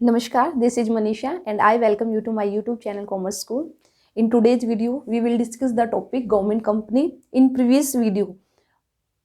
Namaskar, this is Manisha and I welcome you to my YouTube channel Commerce School. In today's video, we will discuss the topic government company. In previous video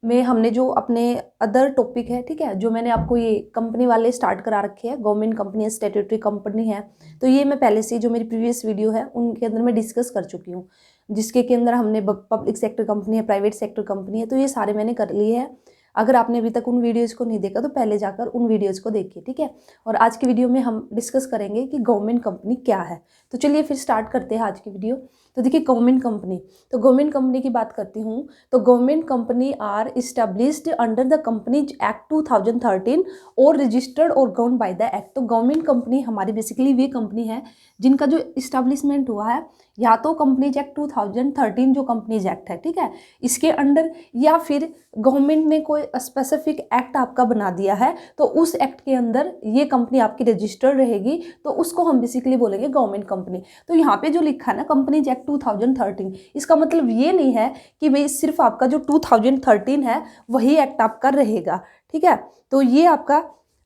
में हमने जो अपने other topic है, ठीक है, जो मैंने आपको ये कंपनी वाले स्टार्ट करा रखे हैं, गवर्नमेंट कंपनी है, स्टैट्यूटरी कंपनी है, तो ये मैं पहले से जो मेरी प्रीवियस वीडियो है उनके अंदर मैं डिस्कस कर चुकी हूँ, जिसके के अंदर हमने पब्लिक सेक्टर कंपनी है, प्राइवेट सेक्टर कंपनी है, तो ये सारे मैंने कर लिए हैं। अगर आपने अभी तक उन वीडियोज़ को नहीं देखा तो पहले जाकर उन वीडियोज़ को देखिए, ठीक है। और आज की वीडियो में हम डिस्कस करेंगे कि गवर्नमेंट कंपनी क्या है। तो चलिए फिर स्टार्ट करते हैं आज की वीडियो। तो देखिए गवर्नमेंट कंपनी, तो गवर्नमेंट कंपनी की बात करती हूँ तो government company are established under the companies act 2013 और रजिस्टर्ड और गवर्न बाय द एक्ट। तो गवर्नमेंट कंपनी हमारी बेसिकली वे कंपनी है जिनका जो इस्टेब्लिशमेंट हुआ है या तो कंपनीज एक्ट 2013 जो कंपनीज एक्ट है, ठीक है, इसके अंडर, या फिर गवर्नमेंट ने कोई स्पेसिफिक एक्ट आपका बना दिया है तो उस एक्ट के अंदर ये कंपनी आपकी रजिस्टर्ड रहेगी, तो उसको हम बेसिकली बोलेंगे गवर्नमेंट कंपनी। तो यहाँ पे जो लिखा है ना कंपनीज एक्ट 2013, इसका मतलब ये नहीं है कि भाई सिर्फ आपका जो 2013 है वही एक्ट आपका रहेगा, ठीक है। तो ये आपका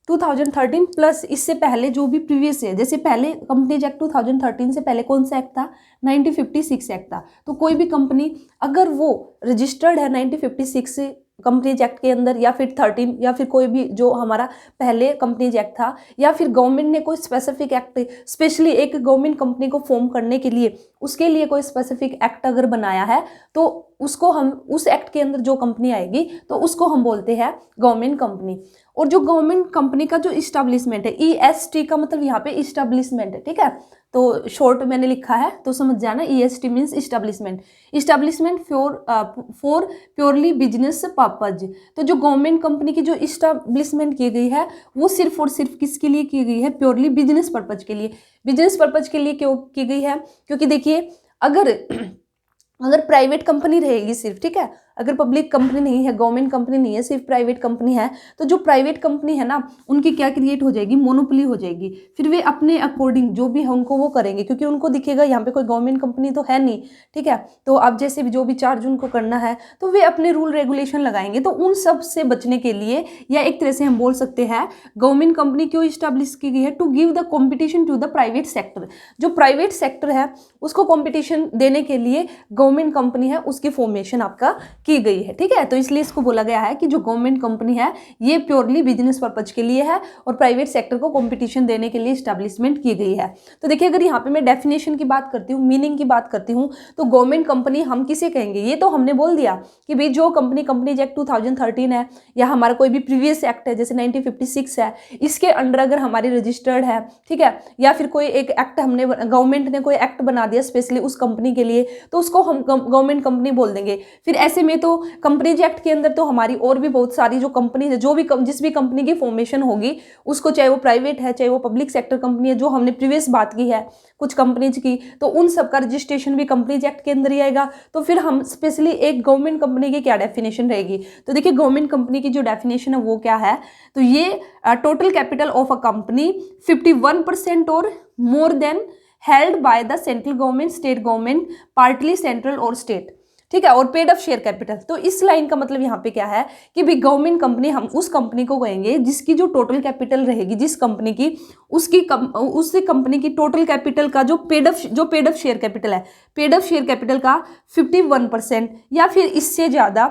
2013 प्लस इससे पहले जो भी प्रीवियस है, जैसे पहले कंपनीज एक्ट 2013 से पहले कौन सा एक्ट था, 1956 एक्ट था। तो कोई भी कंपनी अगर वो रजिस्टर्ड है 1956 कंपनीज एक्ट के अंदर, या फिर 13, या फिर कोई भी जो हमारा पहले कंपनीज एक्ट था, या फिर गवर्नमेंट ने कोई स्पेसिफिक एक्ट स्पेशली एक गवर्नमेंट कंपनी को फॉर्म करने के लिए उसके लिए कोई स्पेसिफिक एक्ट अगर बनाया है तो उसको हम उस एक्ट के अंदर जो कंपनी आएगी तो उसको हम बोलते हैं गवर्नमेंट कंपनी। और जो गवर्नमेंट कंपनी का जो इस्टेब्लिशमेंट है, EST का मतलब यहाँ पे इस्टेब्लिशमेंट है, ठीक है, तो शॉर्ट मैंने लिखा है तो समझ जाना, EST means establishment, establishment for purely business purpose. तो जो गवर्नमेंट कंपनी की जो इस्टेब्लिशमेंट की गई है वो सिर्फ और सिर्फ किसके लिए की गई है, प्योरली बिजनेस पर्पज के लिए। बिजनेस पर्पज के लिए क्यों की गई है, क्योंकि देखिए अगर प्राइवेट कंपनी रहेगी सिर्फ, ठीक है, अगर पब्लिक कंपनी नहीं है, गवर्नमेंट कंपनी नहीं है, सिर्फ प्राइवेट कंपनी है, तो जो प्राइवेट कंपनी है ना उनकी क्या क्रिएट हो जाएगी, मोनोपोली हो जाएगी। फिर वे अपने अकॉर्डिंग जो भी है उनको वो करेंगे, क्योंकि उनको दिखेगा यहाँ पे कोई गवर्नमेंट कंपनी तो है नहीं, ठीक है, तो अब जैसे भी जो भी चार्ज उनको करना है तो वे अपने रूल रेगुलेशन लगाएंगे। तो उन सब से बचने के लिए, या एक तरह से हम बोल सकते हैं गवर्नमेंट कंपनी क्यों इस्टेब्लिश की गई है, to give the competition to the private sector. जो प्राइवेट सेक्टर है उसको कॉम्पिटिशन देने के लिए गवर्नमेंट कंपनी है उसकी फॉर्मेशन आपका की गई है, ठीक है। तो इसलिए इसको बोला गया है कि जो गवर्नमेंट कंपनी है ये प्योरली बिजनेस पर्पज के लिए है और प्राइवेट सेक्टर को कंपटीशन देने के लिए स्टैब्लिशमेंट की गई है। तो देखिए अगर यहाँ पे मैं डेफिनेशन की बात करती हूँ, मीनिंग की बात करती हूँ, तो गवर्नमेंट कंपनी हम किसे कहेंगे, ये तो हमने बोल दिया कि भाई जो कंपनीज एक्ट 2013 है या हमारा कोई भी प्रीवियस एक्ट है जैसे 1956 है, इसके अंडर अगर हमारी रजिस्टर्ड है, ठीक है, या फिर कोई एक एक्ट हमने गवर्नमेंट ने कोई एक्ट बना दिया स्पेशली उस कंपनी के लिए, तो उसको हम गवर्नमेंट कंपनी बोल देंगे। फिर ऐसे में तो कंपनीज एक्ट के अंदर तो हमारी और भी बहुत सारी जो कंपनी है, जो भी जिस भी कंपनी की फॉर्मेशन होगी उसको, चाहे वो प्राइवेट है चाहे वो पब्लिक सेक्टर कंपनी है, जो हमने प्रीवियस बात की है कुछ कंपनीज की, तो उन सब का रजिस्ट्रेशन भी कंपनीज एक्ट के अंदर ही आएगा। तो फिर हम स्पेशली एक गवर्नमेंट कंपनी की क्या डेफिनेशन रहेगी, तो देखिए गवर्नमेंट कंपनी की जो डेफिनेशन है वो क्या है, तो ये total capital of a company 51% और more than held by the central government, state government, partly central और स्टेट, ठीक है, और पेड अप शेयर कैपिटल। तो इस लाइन का मतलब यहाँ पे क्या है कि भाई गवर्नमेंट कंपनी हम उस कंपनी को कहेंगे जिसकी जो टोटल कैपिटल रहेगी, जिस कंपनी की, उस कंपनी की टोटल कैपिटल का जो पेड अप शेयर कैपिटल है, पेड अप शेयर कैपिटल का 51% या फिर इससे ज़्यादा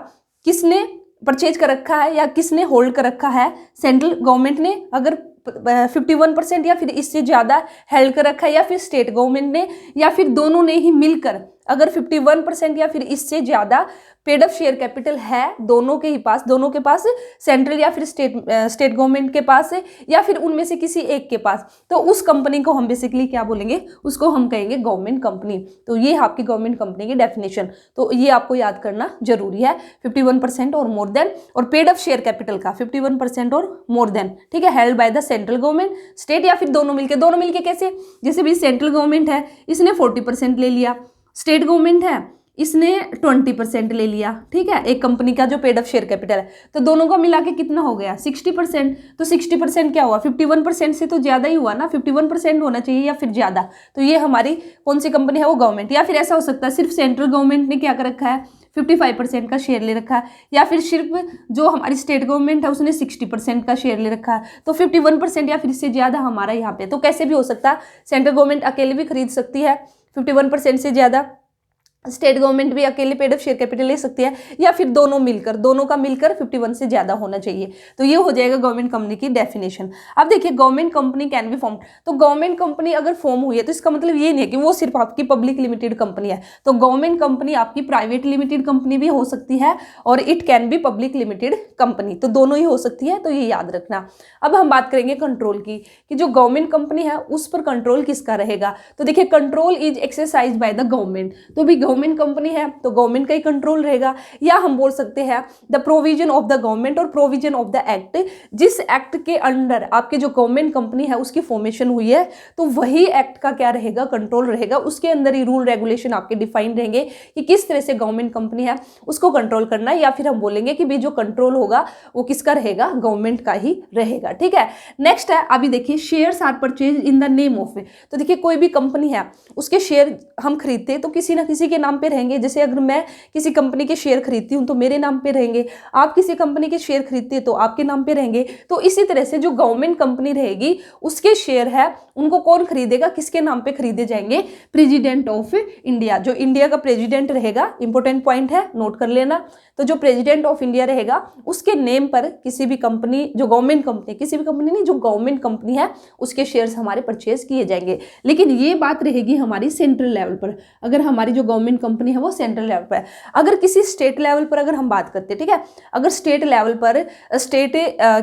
किसने परचेज कर रखा है या किसने होल्ड कर रखा है, सेंट्रल गवर्नमेंट ने अगर 51% या फिर इससे ज़्यादा हेल्ड कर रखा है, या फिर स्टेट गवर्नमेंट ने, या फिर दोनों ने ही मिलकर अगर 51% या फिर इससे ज़्यादा पेड अप शेयर कैपिटल है दोनों के पास सेंट्रल या फिर स्टेट गवर्नमेंट के पास है, या फिर उनमें से किसी एक के पास, तो उस कंपनी को हम बेसिकली क्या बोलेंगे, उसको हम कहेंगे गवर्नमेंट कंपनी। तो ये आपकी गवर्नमेंट कंपनी की डेफिनेशन, तो ये आपको याद करना जरूरी है, 51% और मोर देन, और पेड अप शेयर कैपिटल का 51% और मोर देन, ठीक है, held by the central government, state, या फिर दोनों मिलके कैसे, जैसे भी सेंट्रल गवर्नमेंट है इसने 40% ले लिया, स्टेट गवर्नमेंट है इसने 20% ले लिया, ठीक है, एक कंपनी का जो पेड अप शेयर कैपिटल है, तो दोनों का मिला के कितना हो गया 60%। तो 60% क्या हुआ, 51% से तो ज़्यादा ही हुआ ना, 51% होना चाहिए या फिर ज़्यादा। तो ये हमारी कौन सी कंपनी है, वो गवर्नमेंट, या फिर ऐसा हो सकता है सिर्फ सेंट्रल गवर्नमेंट ने क्या कर रखा है, 55% का शेयर ले रखा है, या फिर सिर्फ जो हमारी स्टेट गवर्नमेंट है उसने 60% का शेयर ले रखा है, तो 51% या फिर इससे ज़्यादा हमारा यहाँ पे, तो कैसे भी हो सकता है। सेंट्रल गवर्नमेंट अकेले भी खरीद सकती है 51% से ज़्यादा, स्टेट गवर्नमेंट भी अकेले पेड अप शेयर कैपिटल ले सकती है, या फिर दोनों मिलकर, दोनों का मिलकर 51 से ज़्यादा होना चाहिए। तो ये हो जाएगा गवर्नमेंट कंपनी की डेफिनेशन। अब देखिए government company can B form, तो गवर्नमेंट कंपनी अगर फॉर्म हुई है तो इसका मतलब ये नहीं है कि वो सिर्फ आपकी पब्लिक लिमिटेड कंपनी है, तो गवर्नमेंट कंपनी आपकी प्राइवेट लिमिटेड कंपनी भी हो सकती है और it can be public limited company, तो दोनों ही हो सकती है, तो ये याद रखना। अब हम बात करेंगे कंट्रोल की, कि जो गवर्नमेंट कंपनी है उस पर कंट्रोल किसका रहेगा, तो देखिए control is exercise by the government, तो भी गवर्नमेंट कंपनी है तो गवर्नमेंट का ही कंट्रोल रहेगा, या हम बोल सकते हैं the provision of the government और प्रोविजन ऑफ द एक्ट, जिस एक्ट के अंडर आपके जो गवर्नमेंट कंपनी है उसकी फॉर्मेशन हुई है तो वही एक्ट का क्या रहेगा, कंट्रोल रहेगा, उसके अंदर ही रूल रेगुलेशन आपके डिफाइन रहेंगे कि किस तरह से गवर्नमेंट कंपनी है उसको कंट्रोल करना है, या फिर हम बोलेंगे कि भी जो कंट्रोल होगा वो किसका रहेगा, गवर्नमेंट का ही रहेगा। ठीक है, नेक्स्ट है, अभी देखिए shares are purchase in the name of, तो देखिए कोई भी कंपनी है उसके शेयर हम खरीदते हैं तो किसी ना किसी के नाम पे रहेंगे, जैसे अगर मैं किसी कंपनी के शेयर खरीदती हूं तो मेरे नाम पे रहेंगे, आप किसी कंपनी के शेयर खरीदते हैं तो आपके नाम पे रहेंगे, तो इसी तरह से जो गवर्नमेंट कंपनी रहेगी उसके शेयर है उनको कौन खरीदेगा, किसके नाम पे खरीदे जाएंगे, प्रेसिडेंट ऑफ इंडिया, जो इंडिया का प्रेसिडेंट रहेगा, इंपॉर्टेंट पॉइंट है नोट कर लेना, तो जो प्रेसिडेंट ऑफ इंडिया रहेगा उसके नेम पर किसी भी कंपनी, जो गवर्नमेंट कंपनी, किसी भी कंपनी नहीं, जो गवर्नमेंट कंपनी है उसके शेयर्स हमारे परचेज किए जाएंगे। लेकिन ये बात रहेगी हमारी सेंट्रल लेवल पर, अगर हमारी जो गवर्नमेंट कंपनी है वो सेंट्रल लेवल पर है। अगर किसी स्टेट लेवल पर अगर हम बात करते हैं, ठीक है, अगर स्टेट लेवल पर स्टेट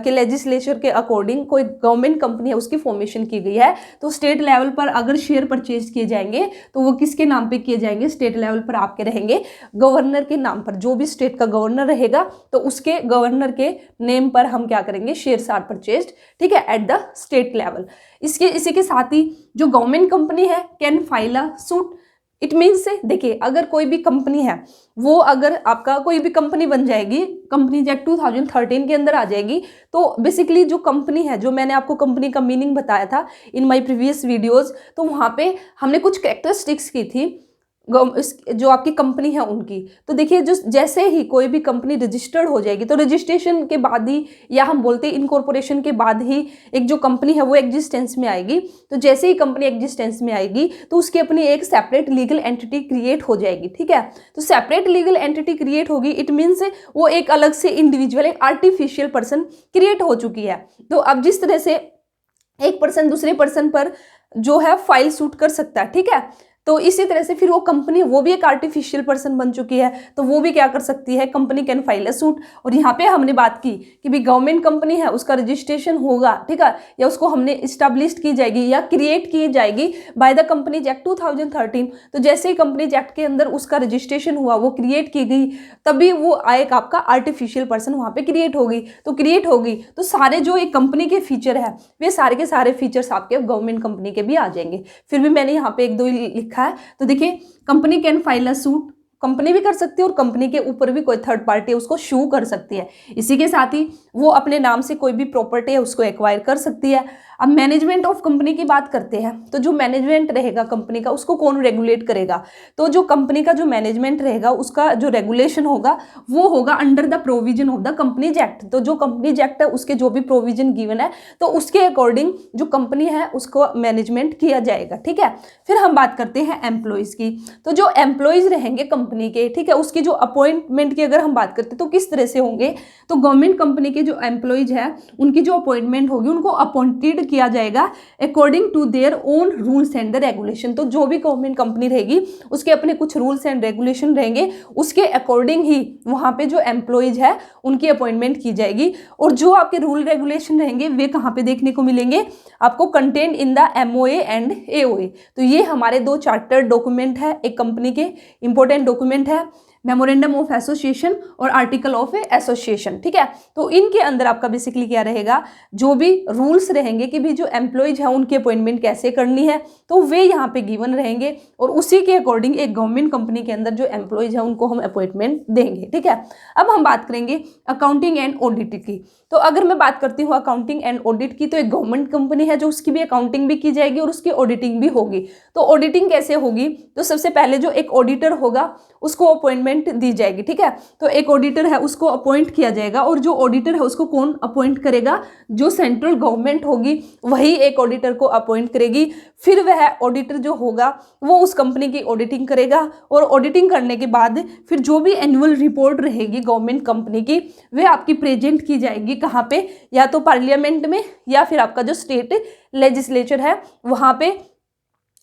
के लेजिस्लेचर के अकॉर्डिंग कोई गवर्नमेंट कंपनी है उसकी फॉर्मेशन की गई है, तो स्टेट लेवल पर अगर शेयर परचेज किए जाएंगे तो वो किसके नाम पे किए जाएंगे, स्टेट लेवल पर आपके रहेंगे गवर्नर के नाम पर, जो भी स्टेट का गवर्नर रहेगा तो उसके गवर्नर के नेम पर हम क्या करेंगे, शेयर्स आर परचेज्ड, ठीक है, एट द स्टेट लेवल। इसी के साथ ही जो गवर्नमेंट कंपनी है can file a suit, it means से देखिए अगर कोई भी कंपनी है वो, अगर आपका कोई भी कंपनी बन जाएगी, कंपनीज एक्ट 2013 के अंदर आ जाएगी, तो बेसिकली जो कंपनी है, जो मैंने आपको कंपनी का मीनिंग बताया था इन माय प्रीवियस वीडियोस, तो वहाँ पे हमने कुछ कैरेक्टरिस्टिक्स की थी जो आपकी कंपनी है उनकी, तो देखिए जो जैसे ही कोई भी कंपनी रजिस्टर्ड हो जाएगी तो रजिस्ट्रेशन के बाद ही, या हम बोलते हैं इनकॉर्पोरेशन के बाद ही एक जो कंपनी है वो एग्जिस्टेंस में आएगी, तो जैसे ही कंपनी एग्जिस्टेंस में आएगी तो उसकी अपनी एक सेपरेट लीगल एंटिटी क्रिएट हो जाएगी। ठीक है, तो सेपरेट लीगल एंटिटी क्रिएट होगी, इट मीन्स वो एक अलग से इंडिविजुअल, एक आर्टिफिशियल पर्सन क्रिएट हो चुकी है। तो अब जिस तरह से एक पर्सन दूसरे पर्सन पर जो है फाइल सूट कर सकता है, ठीक है, तो इसी तरह से फिर वो कंपनी, वो भी एक आर्टिफिशियल पर्सन बन चुकी है, तो वो भी क्या कर सकती है, company can file a suit. और यहाँ पे हमने बात की कि भी गवर्नमेंट कंपनी है उसका रजिस्ट्रेशन होगा, ठीक है, या उसको हमने इस्टेब्लिश की जाएगी या क्रिएट की जाएगी बाय द कंपनीज एक्ट 2013, तो जैसे ही कंपनीज एक्ट के अंदर उसका रजिस्ट्रेशन हुआ, वो क्रिएट की गई, तभी वो एक आपका आर्टिफिशियल पर्सन वहाँ पे क्रिएट होगी, तो क्रिएट होगी तो सारे जो एक कंपनी के फीचर है वे सारे के सारे फीचर्स आपके गवर्नमेंट कंपनी के भी आ जाएंगे। फिर भी मैंने यहाँ पे एक दो लिखा है, तो देखिए company can file a suit, company भी कर सकती है और कंपनी के ऊपर भी कोई थर्ड पार्टी है उसको शू कर सकती है। इसी के साथ ही वो अपने नाम से कोई भी प्रॉपर्टी है उसको एक्वायर कर सकती है। अब मैनेजमेंट ऑफ कंपनी की बात करते हैं, तो जो मैनेजमेंट रहेगा कंपनी का उसको कौन रेगुलेट करेगा, तो जो कंपनी का जो मैनेजमेंट रहेगा उसका जो रेगुलेशन होगा वो होगा under the provision of the companies act. तो जो कंपनीज एक्ट है उसके जो भी प्रोविजन गिवन है तो उसके अकॉर्डिंग जो कंपनी है उसको मैनेजमेंट किया जाएगा। ठीक है, फिर हम बात करते हैं एम्प्लॉयज की, तो जो एम्प्लॉयज रहेंगे कंपनी के, ठीक है, उसकी जो अपॉइंटमेंट की अगर हम बात करते हैं तो किस तरह से होंगे, तो गवर्नमेंट कंपनी के जो एम्प्लॉयज है उनकी जो अपॉइंटमेंट होगी उनको अपॉइंटेड किया जाएगा according to their own rules and the regulation. तो जो भी गवर्नमेंट कंपनी रहेगी उसके अपने कुछ रूल्स एंड रेगुलेशन रहेंगे, उसके अकॉर्डिंग ही वहां पे जो एम्प्लॉयज है उनकी अपॉइंटमेंट की जाएगी। और जो आपके रूल रेगुलेशन रहेंगे वे कहाँ पे देखने को मिलेंगे आपको, content in the MOA and AOA। तो ये हमारे दो चार्टर्ड डॉक्यूमेंट है, एक कंपनी के इंपॉर्टेंट डॉक्यूमेंट है, मेमोरेंडम ऑफ एसोसिएशन और आर्टिकल ऑफ एसोसिएशन। ठीक है, तो इनके अंदर आपका बेसिकली क्या रहेगा, जो भी रूल्स रहेंगे कि भी जो एम्प्लॉयज है उनकी अपॉइंटमेंट कैसे करनी है तो वे यहाँ पे गिवन रहेंगे, और उसी के अकॉर्डिंग एक गवर्नमेंट कंपनी के अंदर जो एम्प्लॉयज है उनको हम अपॉइंटमेंट देंगे। ठीक है, अब हम बात करेंगे अकाउंटिंग एंड ऑडिट की। तो अगर मैं बात करती हूँ अकाउंटिंग एंड ऑडिट की, तो एक गवर्नमेंट कंपनी है जो उसकी भी अकाउंटिंग भी की जाएगी और उसकी ऑडिटिंग भी होगी। तो ऑडिटिंग कैसे होगी, तो सबसे पहले जो एक ऑडिटर होगा उसको अपॉइंटमेंट अपॉइंटमेंट दी जाएगी, ठीक है। तो एक ऑडिटर है उसको अपॉइंट किया जाएगा, और जो ऑडिटर है उसको कौन अपॉइंट करेगा, जो सेंट्रल गवर्नमेंट होगी वही एक ऑडिटर को अपॉइंट करेगी। फिर वह ऑडिटर जो होगा वो उस कंपनी की ऑडिटिंग करेगा, और ऑडिटिंग करने के बाद फिर जो भी एनुअल रिपोर्ट रहेगी गवर्नमेंट कंपनी की वह आपकी प्रेजेंट की जाएगी कहाँ पे, या तो पार्लियामेंट में या फिर आपका जो स्टेट लेजिस्लेचर है वहाँ पे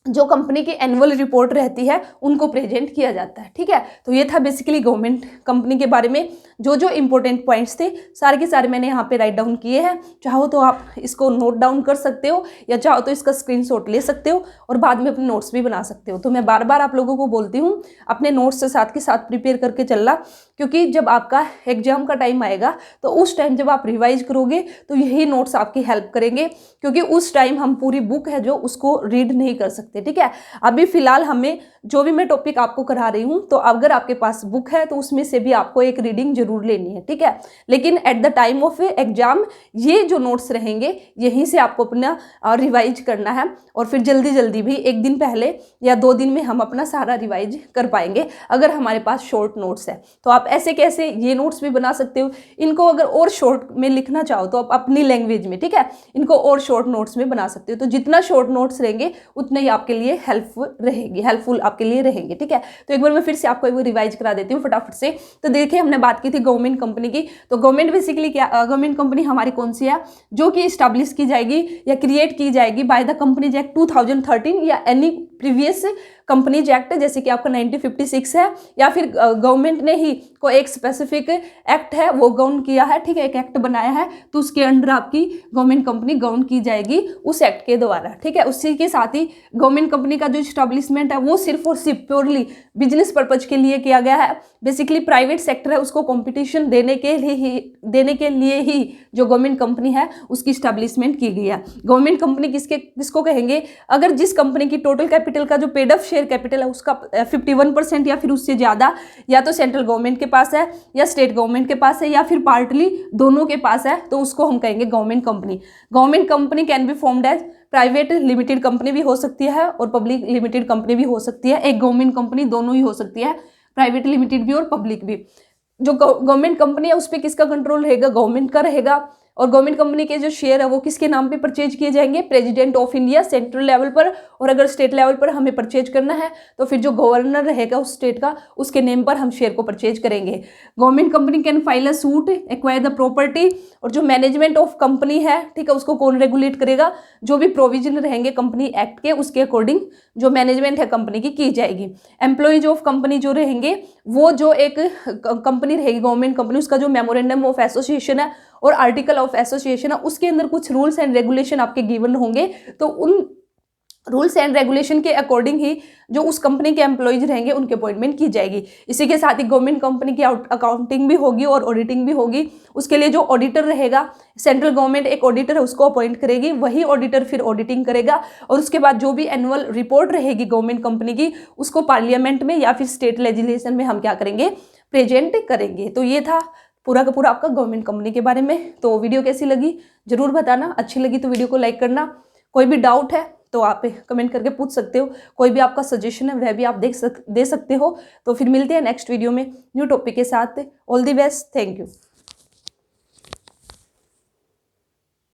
जो कंपनी की एनुअल रिपोर्ट रहती है उनको प्रेजेंट किया जाता है, ठीक है। तो ये था बेसिकली गवर्नमेंट कंपनी के बारे में जो जो इंपॉर्टेंट पॉइंट्स थे सारे के सारे मैंने यहाँ पे राइट डाउन किए हैं। चाहो तो आप इसको नोट डाउन कर सकते हो, या चाहो तो इसका स्क्रीनशॉट ले सकते हो और बाद में अपने नोट्स भी बना सकते हो। तो मैं बार बार आप लोगों को बोलती हूँ अपने नोट्स से साथ के साथ प्रिपेयर करके चलना, क्योंकि जब आपका एग्जाम का टाइम आएगा तो उस टाइम जब आप रिवाइज करोगे तो यही नोट्स आपकी हेल्प करेंगे, क्योंकि उस टाइम हम पूरी बुक है जो उसको रीड नहीं कर सकते, ठीक है। अभी फिलहाल हमें जो भी मैं टॉपिक आपको करा रही हूं, तो अगर आपके पास बुक है तो उसमें से भी आपको एक रीडिंग जरूर लेनी है, ठीक है। लेकिन at the time of exam ये जो नोट्स रहेंगे यहीं से आपको अपना रिवाइज करना है, और फिर जल्दी जल्दी भी एक दिन पहले या 2 दिन में हम अपना सारा रिवाइज कर पाएंगे अगर हमारे पास शॉर्ट नोट्स है। तो आप ऐसे कैसे ये नोट्स भी बना सकते हो, इनको अगर और शॉर्ट में लिखना चाहो तो आप अपनी लैंग्वेज में, ठीक है, इनको और शॉर्ट नोट्स में बना सकते हो। तो जितना शॉर्ट नोट्स रहेंगे उतने ही आपके लिए हेल्पफुल आपके लिए रहेंगे, ठीक है। तो एक बार मैं फिर से आपको एक बार रिवाइज करा देती हूँ फटाफट से। तो देखिए हमने बात की थी गवर्नमेंट कंपनी की। तो गवर्नमेंट बेसिकली क्या, गवर्नमेंट कंपनी हमारी कौन सी है, जो कि स्टैब्लिश की जाएगी या क्रिएट की जाएगी बाय द कंपनीज एक्ट 2013 या एनी प्रीवियस कंपनीज एक्ट, जैसे कि आपका 1956 है, या फिर गवर्नमेंट ने ही कोई एक स्पेसिफिक एक्ट है वो गवर्न किया है, ठीक है, एक एक्ट बनाया है, तो उसके अंडर आपकी गवर्नमेंट कंपनी गवर्न की जाएगी उस एक्ट के द्वारा, ठीक है। उसी के साथ ही गवर्नमेंट कंपनी का जो इस्टेब्लिशमेंट है वो सिर्फ और सिर्फ प्योरली बिजनेस पर्पज के लिए किया गया है। बेसिकली प्राइवेट सेक्टर है उसको कंपटीशन देने के लिए ही जो गवर्नमेंट कंपनी है उसकी इस्टेब्लिशमेंट की गई है। गवर्नमेंट कंपनी किसको कहेंगे, अगर जिस कंपनी की टोटल कैपिटल का जो पेड अप शेयर कैपिटल है उसका 51% या फिर उससे ज़्यादा या तो सेंट्रल गवर्नमेंट के पास है या स्टेट गवर्नमेंट के पास है या फिर पार्टली दोनों के पास है, तो उसको हम कहेंगे government company. Government company can be formed as private limited company भी हो सकती है और पब्लिक लिमिटेड कंपनी भी हो सकती है। एक गवर्नमेंट कंपनी दोनों ही हो सकती है, प्राइवेट लिमिटेड भी और पब्लिक भी। जो गवर्नमेंट कंपनी है उस पर किसका कंट्रोल रहेगा, गवर्नमेंट का रहेगा। और गवर्नमेंट कंपनी के जो शेयर है वो किसके नाम पे परचेज किए जाएंगे, president of India central level पर। और अगर स्टेट लेवल पर हमें परचेज करना है तो फिर जो गवर्नर रहेगा उस स्टेट का उसके नेम पर हम शेयर को परचेज करेंगे। Government company can file a suit acquire the property. और जो मैनेजमेंट ऑफ कंपनी है, ठीक है, उसको कौन रेगुलेट करेगा, जो भी प्रोविजन रहेंगे कंपनी एक्ट के उसके अकॉर्डिंग जो मैनेजमेंट है कंपनी की जाएगी। एम्प्लॉयज ऑफ कंपनी जो रहेंगे वो जो एक कंपनी रहेगी गवर्नमेंट कंपनी, उसका जो मेमोरेंडम ऑफ एसोसिएशन है और आर्टिकल ऑफ एसोसिएशन है उसके अंदर कुछ रूल्स एंड रेगुलेशन आपके गिवन होंगे, तो उन रूल्स एंड रेगुलेशन के अकॉर्डिंग ही जो उस कंपनी के एम्प्लॉयज रहेंगे उनकी अपॉइंटमेंट की जाएगी। इसी के साथ ही गवर्नमेंट कंपनी की अकाउंटिंग भी होगी और ऑडिटिंग भी होगी। उसके लिए जो ऑडिटर रहेगा, सेंट्रल गवर्नमेंट एक ऑडिटर है उसको अपॉइंट करेगी, वही ऑडिटर फिर ऑडिटिंग करेगा। और उसके बाद जो भी एनुअल रिपोर्ट रहेगी गवर्नमेंट कंपनी की उसको पार्लियामेंट में या फिर स्टेट लेजिस्लेशन में हम क्या करेंगे, प्रेजेंट करेंगे। तो ये था पूरा का पूरा आपका गवर्नमेंट कंपनी के बारे में। तो वीडियो कैसी लगी जरूर बताना, अच्छी लगी तो वीडियो को लाइक करना। कोई भी डाउट है तो आप कमेंट करके पूछ सकते हो, कोई भी आपका सजेशन है वह भी आप दे सकते हो। तो फिर मिलते हैं नेक्स्ट वीडियो में न्यू टॉपिक के साथ। All the best, thank you.